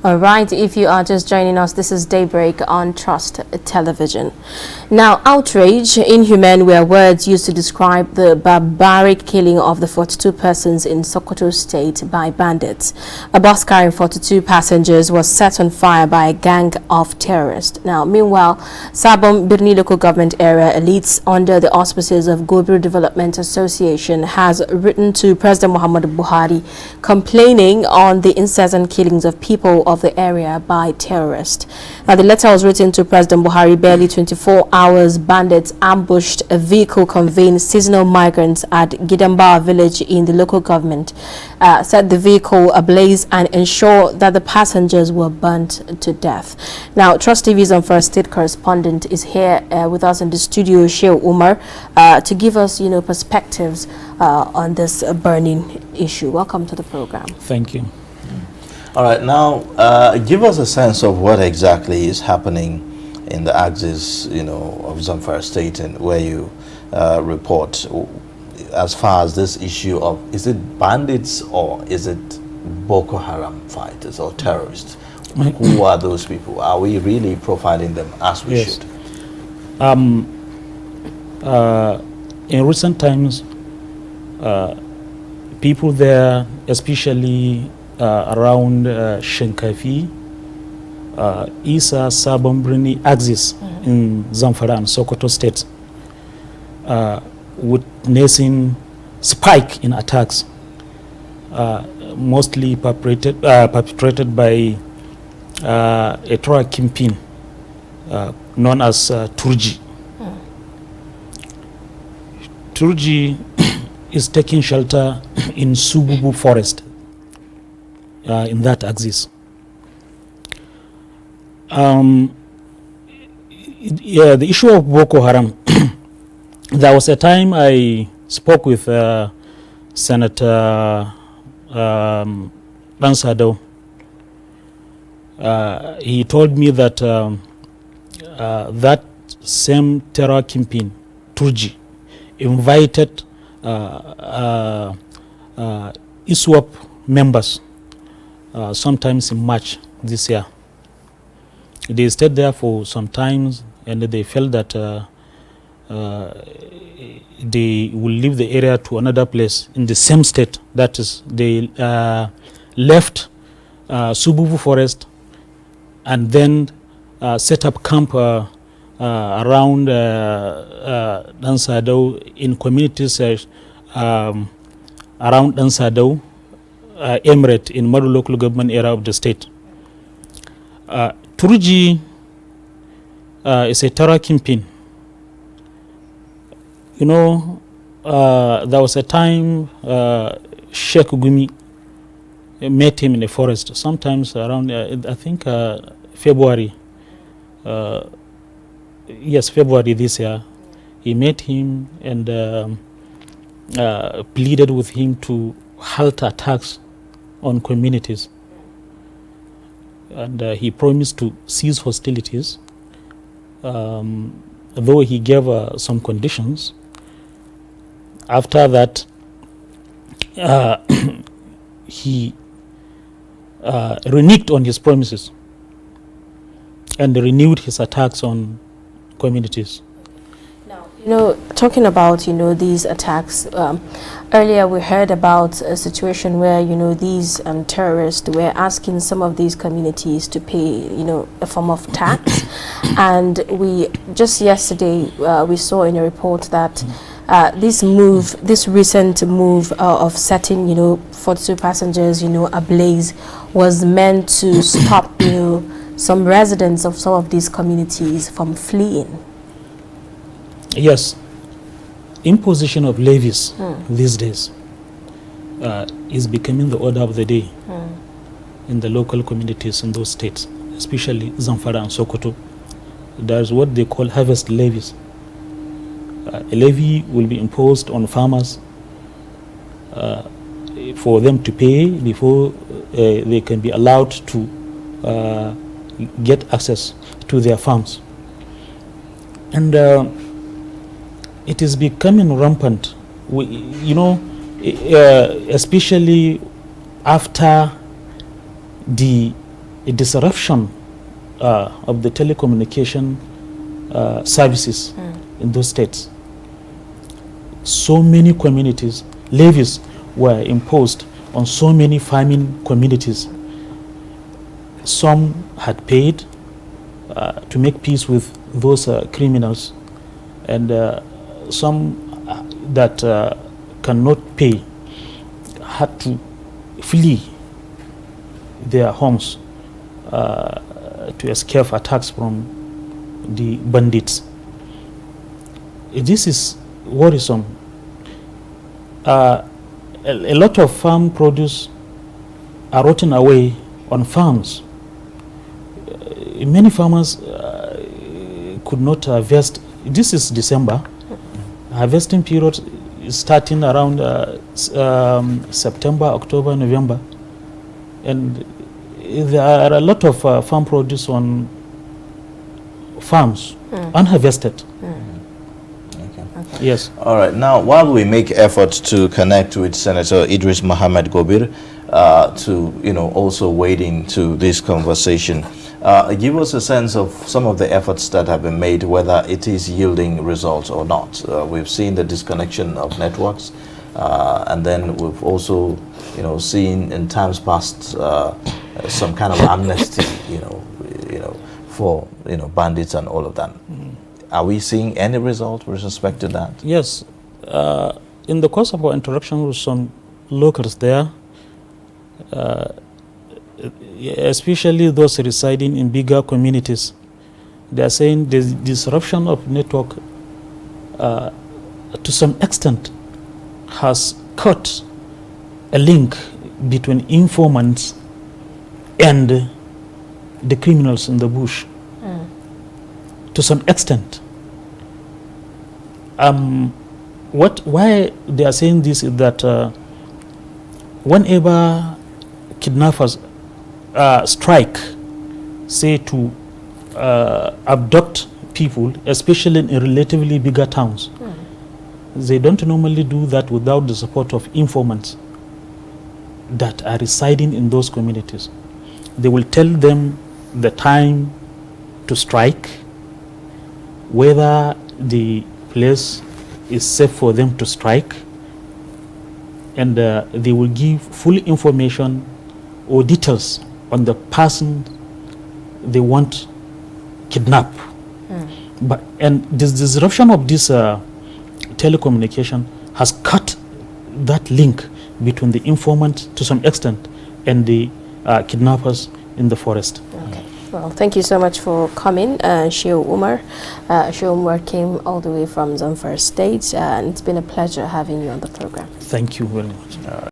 All right, if you are just joining us, this is Daybreak on Trust Television. Now, outrage, inhuman were words used to describe the barbaric killing of the 42 persons in Sokoto State by bandits. A bus carrying 42 passengers was set on fire by a gang of terrorists. Now, meanwhile, Sabon Birni local government area elites under the auspices of Gobiru Development Association has written to President Muhammadu Buhari complaining on the incessant killings of people of the area by terrorists. Now, the letter was written to President Buhari barely 24 hours. Bandits ambushed a vehicle conveying seasonal migrants at Gidamba village in the local government, set the vehicle ablaze and ensured that the passengers were burnt to death. Now, Trust TV's on First State correspondent is here with us in the studio, Sheikh Umar, to give us, perspectives on this burning issue. Welcome to the program. Thank you. All right, now give us a sense of what exactly is happening in the axis, of Zamfara State, and where you report as far as this issue of, is it bandits or is it Boko Haram fighters or terrorists? Who are those people? Are we really profiling them as we should? In recent times, people there, especially around Shinkafi, Isa, Sabon Birni axis in Zamfara and Sokoto State, witnessing spike in attacks, mostly perpetrated by a terror kingpin known as Turji. Turji is taking shelter in Sububu forest in that axis. The issue of Boko Haram, there was a time I spoke with Senator Lansado. He told me that that same terror kingpin, Turji, invited ISWAP members sometimes in March this year. They stayed there for some time and they felt that they will leave the area to another place in the same state. That is, they left Sububu forest and then set up camp around Dansado in communities around Dansado, Emirate in Madu local government area of the state. Turji is a terror kingpin. There was a time Sheikh Gumi met him in the forest, sometimes around, I think, February. February this year. He met him and pleaded with him to halt attacks on communities. And he promised to cease hostilities, though he gave some conditions. After that, he reneged on his promises and renewed his attacks on communities. Now, talking about, these attacks, earlier we heard about a situation where, these terrorists were asking some of these communities to pay, a form of tax. And we, just yesterday, we saw in a report that this recent move of setting, 42 passengers, ablaze, was meant to stop, some residents of some of these communities from fleeing. Yes, imposition of levies these days is becoming the order of the day in the local communities in those states, especially Zamfara and Sokoto. There's what they call harvest levies. A levy will be imposed on farmers for them to pay before they can be allowed to get access to their farms. And it is becoming rampant, especially after the a disruption of the telecommunication services in those states. So many communities, levies were imposed on so many farming communities. Some had paid to make peace with those criminals, and some that cannot pay had to flee their homes to escape attacks from the bandits. This is worrisome. A lot of farm produce are rotten away on farms. Many farmers could not harvest. This is December. Harvesting period is starting around September, October, November, and there are a lot of farm produce on farms unharvested. Yes. All right. Now, while we make efforts to connect with Senator Idris Mohammed Gobir to, also wade into this conversation, give us a sense of some of the efforts that have been made, whether it is yielding results or not. We've seen the disconnection of networks, and then we've also, seen in times past some kind of amnesty, for bandits and all of that. Are we seeing any result with respect to that? Yes. In the course of our interaction with some locals there, especially those residing in bigger communities, they are saying the disruption of network to some extent has cut a link between informants and the criminals in the bush. To some extent. Why they are saying this is that whenever kidnappers strike, say to abduct people, especially in relatively bigger towns, they don't normally do that without the support of informants that are residing in those communities. They will tell them the time to strike, whether the place is safe for them to strike, and they will give full information or details on the person they want kidnapped. And this disruption of this telecommunication has cut that link between the informant to some extent and the kidnappers in the forest. Okay. Well, thank you so much for coming, Shehu Umar. Shehu Umar came all the way from Zamfara State, and it's been a pleasure having you on the program. Thank you very much.